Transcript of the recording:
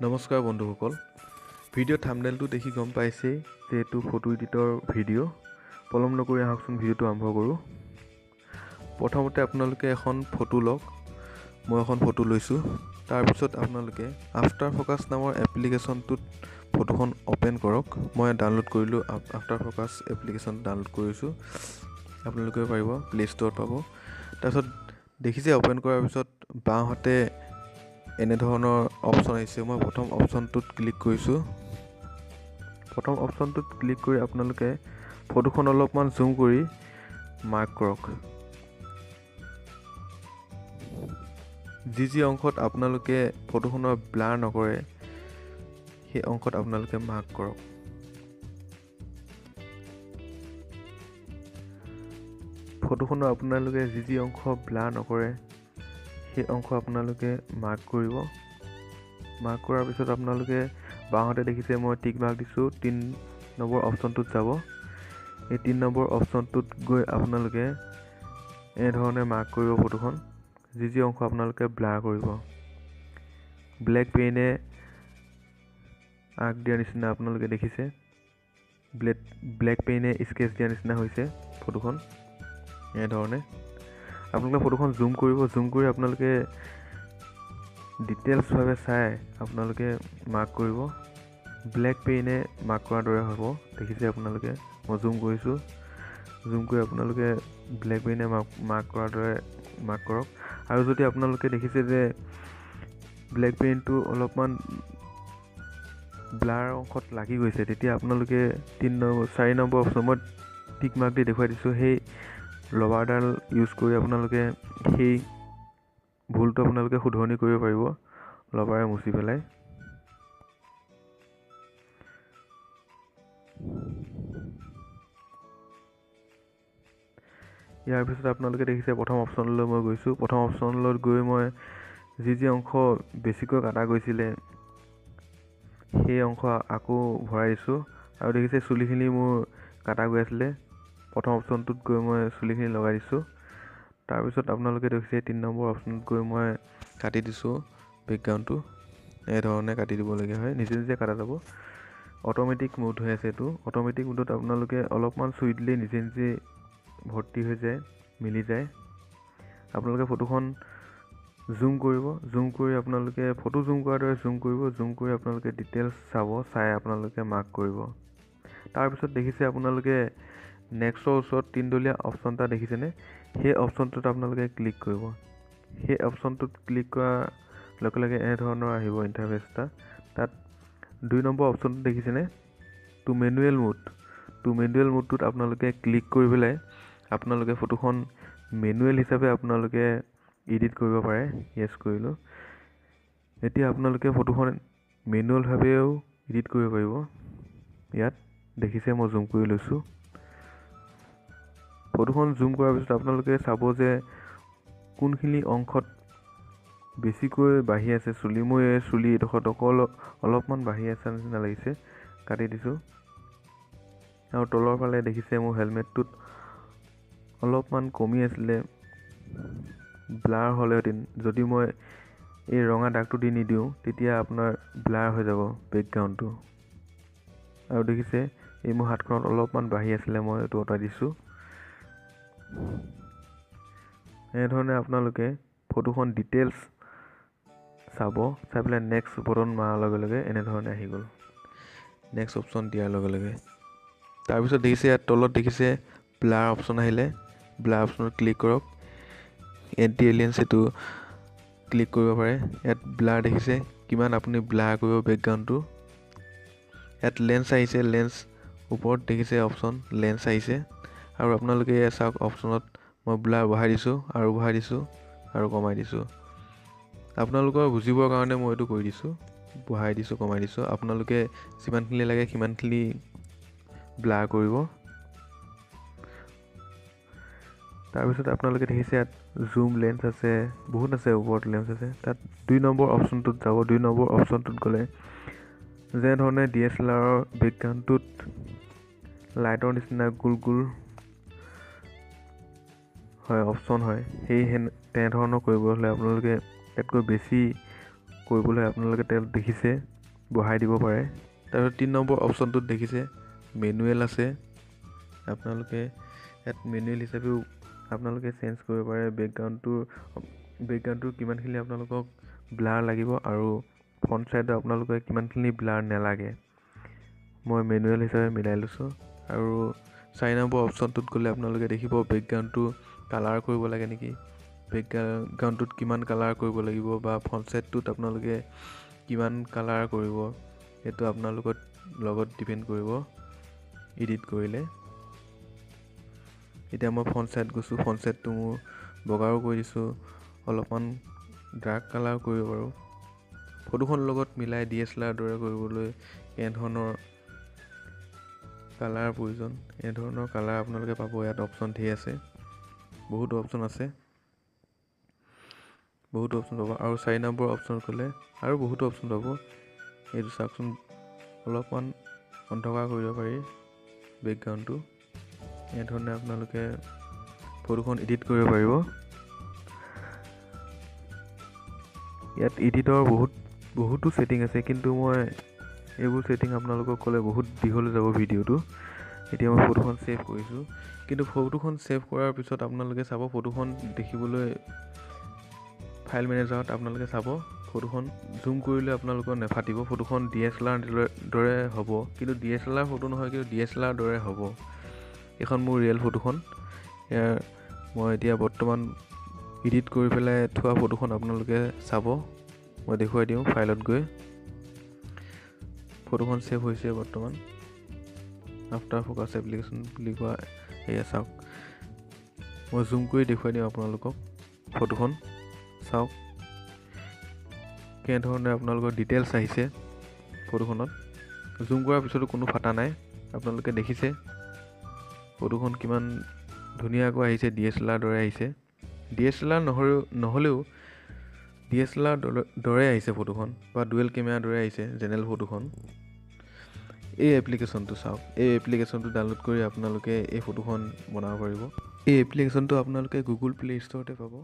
নমস্কাৰ বন্ধুসকল, ভিডিঅ' থাম্বনেইলটো দেখি গম পাইছেই যে এইটো ফটো এডিটৰ ভিডিঅ'। পলম নকৰি আহকচোন ভিডিঅ'টো আৰম্ভ কৰোঁ। প্ৰথমতে আপোনালোকে এখন ফটো লওক। মই এখন ফটো লৈছোঁ। তাৰপিছত আপোনালোকে আফটাৰ ফ'কাছ নামৰ এপ্লিকেশ্যনটোত ফটোখন অ'পেন কৰক। মই ডাউনলোড কৰিলোঁ, আফটাৰ ফ'কাছ এপ্লিকেশ্যন ডাউনলোড কৰিছোঁ। আপোনালোকে পাৰিব, প্লে' ষ্ট'ৰত পাব। তাৰপিছত দেখিছে অ'পেন কৰাৰ পিছত বাওঁহাতে এনেধৰণৰ অপশ্যন আহিছে। মই প্ৰথম অপশ্যনটোত ক্লিক কৰিছোঁ। প্ৰথম অপশ্যনটোত ক্লিক কৰি আপোনালোকে ফটোখন অলপমান জুম কৰি মাৰ্ক কৰক। যি অংশত আপোনালোকে ফটোখনৰ ব্লাৰ নকৰে সেই অংশত আপোনালোকে মাৰ্ক কৰক। ফটোখনৰ আপোনালোকে যি অংশ ব্লাৰ নকৰে সেই অংশ আপোনালোকে মাৰ্ক কৰিব। মাৰ্ক কৰাৰ পিছত আপোনালোকে বাওঁহাতে দেখিছে মই টিক মাৰ্ক দিছোঁ। 3 নম্বৰ অপশ্যনটোত যাব। এই 3 নম্বৰ অপশ্যনটোত গৈ আপোনালোকে এনেধৰণে মাৰ্ক কৰিব ফটোখন। যি অংশ আপোনালোকে ব্লাৰ কৰিব। ব্লেক পেইনে আঁক দিয়াৰ নিচিনা আপোনালোকে দেখিছে। ব্লেক পেইনে স্কেচ দিয়াৰ নিচিনা হৈছে ফটোখন। এনেধৰণে আপোনালোকে ফটোখন জুম কৰিব। জুম কৰি আপোনালোকে ডিটেইলছভাৱে চাই আপোনালোকে মাৰ্ক কৰিব। ব্লেক পেইনে মাৰ্ক কৰাৰ দৰে হ'ব। দেখিছে আপোনালোকে, মই জুম কৰিছোঁ। জুম কৰি আপোনালোকে ব্লেক পেইনে মাৰ্ক কৰাৰ দৰে মাৰ্ক কৰক। আৰু যদি আপোনালোকে দেখিছে যে ব্লেক পেইনটো অলপমান ব্লাৰ অংশত লাগি গৈছে, তেতিয়া আপোনালোকে 4 নম্বৰ অপশ্যন মই টিক মাৰ্ক দি দেখুৱাই দিছোঁ। সেই ৰবাৰডাল ইউজ কৰি আপোনালোকে সেই ভুলটো আপোনালোকে শুধৰণি কৰিব পাৰিব ৰবাৰে মুচি পেলাই। ইয়াৰ পিছত আপোনালোকে দেখিছে প্ৰথম অপশ্যনলৈ মই গৈছোঁ। প্ৰথম অপশ্যনলৈ গৈ মই যি অংশ বেছিকৈ কাটা গৈছিলে সেই অংশ আকৌ ভৰাই দিছোঁ। আৰু দেখিছে চুলিখিনি মোৰ কাটা গৈ আছিলে। প্ৰথম অপশ্যনটোত গৈ মই চুলিখিনি লগাই দিছোঁ। তাৰপিছত আপোনালোকে দেখিছে 3 নম্বৰ অপশ্যনত গৈ মই কাটি দিছোঁ বেকগ্ৰাউণ্ডটো। এনেধৰণে কাটি দিবলগীয়া হয়, নিজে নিজে কাটা যাব। অট'মেটিক মোড হৈ আছে এইটো। অট'মেটিক মোডত আপোনালোকে অলপমান চুই দিলেই নিজে নিজে ভৰ্তি হৈ যায়, মিলি যায়। আপোনালোকে ফটোখন জুম কৰিব। জুম কৰি আপোনালোকে ফটো জুম কৰাৰ দৰে জুম কৰিব। জুম কৰি আপোনালোকে ডিটেইলছ চাব, চাই আপোনালোকে মাৰ্ক কৰিব। তাৰপিছত দেখিছে আপোনালোকে নেক্সটৰ ওচৰত 3ডলীয়া অপশ্যন এটা দেখিছেনে? সেই অপশ্যনটোত আপোনালোকে ক্লিক কৰিব। সেই অপশ্যনটোত ক্লিক কৰাৰ লগে লগে এনেধৰণৰ আহিব ইণ্টাৰফেচ এটা। তাত 2 নম্বৰ অপশ্যনটো দেখিছেনে? টু মেনুৱেল মোডটোত আপোনালোকে ক্লিক কৰি পেলাই আপোনালোকে ফটোখন মেনুৱেল হিচাপে আপোনালোকে এডিট কৰিব পাৰে। য়েছ কৰিলোঁ। এতিয়া আপোনালোকে ফটোখন মেনুৱেলভাৱেও এডিট কৰিব পাৰিব। ইয়াত দেখিছে মই জুম কৰি লৈছোঁ। ফটোখন জুম কৰাৰ পিছত আপোনালোকে চাব যে কোনখিনি অংশত বেছিকৈ বাঢ়ি আছে চুলি। মোৰ এই চুলি এডোখৰত অলপমান বাঢ়ি আছে নিচিনা লাগিছে, কাটি দিছোঁ। আৰু তলৰ ফালে দেখিছে মোৰ হেলমেটটোত অলপমান কমি আছিলে, ব্লাৰ হ'লেহেঁতেন। যদি মই এই ৰঙা দাগটো দি নিদিওঁ তেতিয়া আপোনাৰ ব্লাৰ হৈ যাব বেকগ্ৰাউণ্ডটো। আৰু দেখিছে এই মোৰ হাতখনত অলপমান বাঢ়ি আছিলে, মই এইটো অঁতাই দিছোঁ। এনেধৰণে আপোনালোকে ফটোখন ডিটেইলছ চাব, চাই পেলাই নেক্সট বটন মৰাৰ লগে লগে এনেধৰণে আহি গ'ল। নেক্সট অপশ্যন দিয়াৰ লগে লগে তাৰপিছত দেখিছে ইয়াত তলত দেখিছে ব্লাৰ অপশ্যন আহিলে। ব্লাৰ অপশ্যনত ক্লিক কৰক। এণ্টি এলিয়েন্স এইটো ক্লিক কৰিব পাৰে। ইয়াত ব্লাৰ দেখিছে কিমান আপুনি ব্লাৰ কৰিব বেকগ্ৰাউণ্ডটো। ইয়াত লেন্স আহিছে, লেন্স ওপৰত দেখিছে অপশ্যন লেন্স আহিছে। আৰু আপোনালোকে চাওক অপশ্যনত মই ব্লাৰ বঢ়াই দিছোঁ আৰু বঢ়াই দিছোঁ আৰু কমাই দিছোঁ। আপোনালোকৰ বুজিবৰ কাৰণে মই এইটো কৰি দিছোঁ, বঢ়াই দিছোঁ, কমাই দিছোঁ। আপোনালোকে যিমানখিনি লাগে সিমানখিনি ব্লাৰ কৰিব। তাৰপিছত আপোনালোকে দেখিছে ইয়াত জুম লেন্স আছে, বহুত আছে, ওপৰত লেন্স আছে। তাত 2 নম্বৰ অপশ্যনটোত যাব। 2 নম্বৰ অপশ্যনটোত গ'লে যেনেধৰণে DSLR বেকগ্ৰাউণ্ডটোত লাইটৰ নিচিনা গোল গোল হয় অপশ্যন হয়, তেনেধৰণৰ কৰিব হ'লে আপোনালোকে ইয়াতকৈ বেছি কৰিবলৈ আপোনালোকে তেল দেখিছে বহাই দিব পাৰে। তাৰপিছত 3 নম্বৰ অপশ্যনটোত দেখিছে মেনুৱেল আছে। আপোনালোকে ইয়াত মেনুৱেল হিচাপেও আপোনালোকে চেঞ্জ কৰিব পাৰে বেকগ্ৰাউণ্ডটোৰ কিমানখিনি আপোনালোকক ব্লাৰ লাগিব আৰু ফ্ৰণ্ট ছাইডত আপোনালোকে কিমানখিনি ব্লাৰ নালাগে। মই মেনুৱেল হিচাপে মিলাই লৈছোঁ। আৰু 4 নম্বৰ অপশ্যনটোত গ'লে আপোনালোকে দেখিব বেকগ্ৰাউণ্ডটো কালাৰ কৰিব লাগে নেকি, বেকগ্ৰাউণ্ডটোত কিমান কালাৰ কৰিব লাগিব বা ফ্ৰণ্ট ছাইডটোত আপোনালোকে কিমান কালাৰ কৰিব, সেইটো আপোনালোকৰ লগত ডিপেণ্ড কৰিব এডিট কৰিলে। এতিয়া মই ফ্ৰণ্ট ছাইড গৈছোঁ, ফ্ৰণ্ট ছাইডটো মোৰ বগাও কৰি দিছোঁ, অলপমান ডাৰ্ক কালাৰ কৰিব পাৰোঁ। ফটোখনৰ লগত মিলাই DSLR দৰে কৰিবলৈ এনেধৰণৰ কালাৰ প্ৰয়োজন। এনেধৰণৰ কালাৰ আপোনালোকে পাব। ইয়াত অপশ্যন ধেৰ আছে, বহুতো অপশ্যন আছে, বহুতো অপশ্যন পাব। আৰু 4 নম্বৰ অপশ্যন গ'লে আৰু বহুতো অপশ্যন পাব। এইটো চাওকচোন, অলপমান অন্ধকাৰ কৰিব পাৰি বেকগ্ৰাউণ্ডটো। এনেধৰণে আপোনালোকে ফটোখন এডিট কৰিব পাৰিব। ইয়াত এডিটৰ বহুতো ছেটিং আছে, কিন্তু মই এইবোৰ ছেটিং আপোনালোকক ক'লে বহুত দীঘল হৈ যাব ভিডিঅ'টো। এতিয়া মই ফটোখন ছেভ কৰিছোঁ, কিন্তু ফটোখন ছেভ কৰাৰ পিছত আপোনালোকে চাব ফটোখন দেখিবলৈ ফাইল মেনেজাৰত আপোনালোকে চাব ফটোখন জুম কৰিলে আপোনালোকৰ নেফাটিব। ফটোখন DSLR দৰে হ'ব, কিন্তু DSLR ফটো নহয়, কিন্তু DSLR দৰে হ'ব। এইখন মোৰ ৰিয়েল ফটোখন। মই এতিয়া বৰ্তমান এডিট কৰি পেলাই থোৱা ফটোখন আপোনালোকে চাব। মই দেখুৱাই দিওঁ ফাইলত গৈ। ফটোখন ছেভ হৈছে বৰ্তমান। আফটাৰ ফ'কাছ এপ্লিকেশ্যন বুলি কোৱা এয়া চাওক। মই জুম কৰি দেখুৱাই দিওঁ আপোনালোকক ফটোখন চাওক কেনেধৰণে আপোনালোকৰ ডিটেইলছ আহিছে ফটোখনত। জুম কৰাৰ পিছতো কোনো ফাটা নাই, আপোনালোকে দেখিছে ফটোখন কিমান ধুনীয়াকৈ আহিছে, DSLR দৰে আহিছে। DSLR নহ'লেও DSLR দৰে আহিছে ফটোখন, বা ডুৱেল কেমেৰা দৰে আহিছে জেনেৰেল ফটোখন। এই এপ্লিকেশ্যনটো চাওক, এই এপ্লিকেশ্যনটো ডাউনলোড কৰি আপোনালোকে এই ফটোখন বনাব পাৰিব। এই এপ্লিকেশ্যনটো আপোনালোকে গুগল প্লে ষ্ট'ৰতে পাব।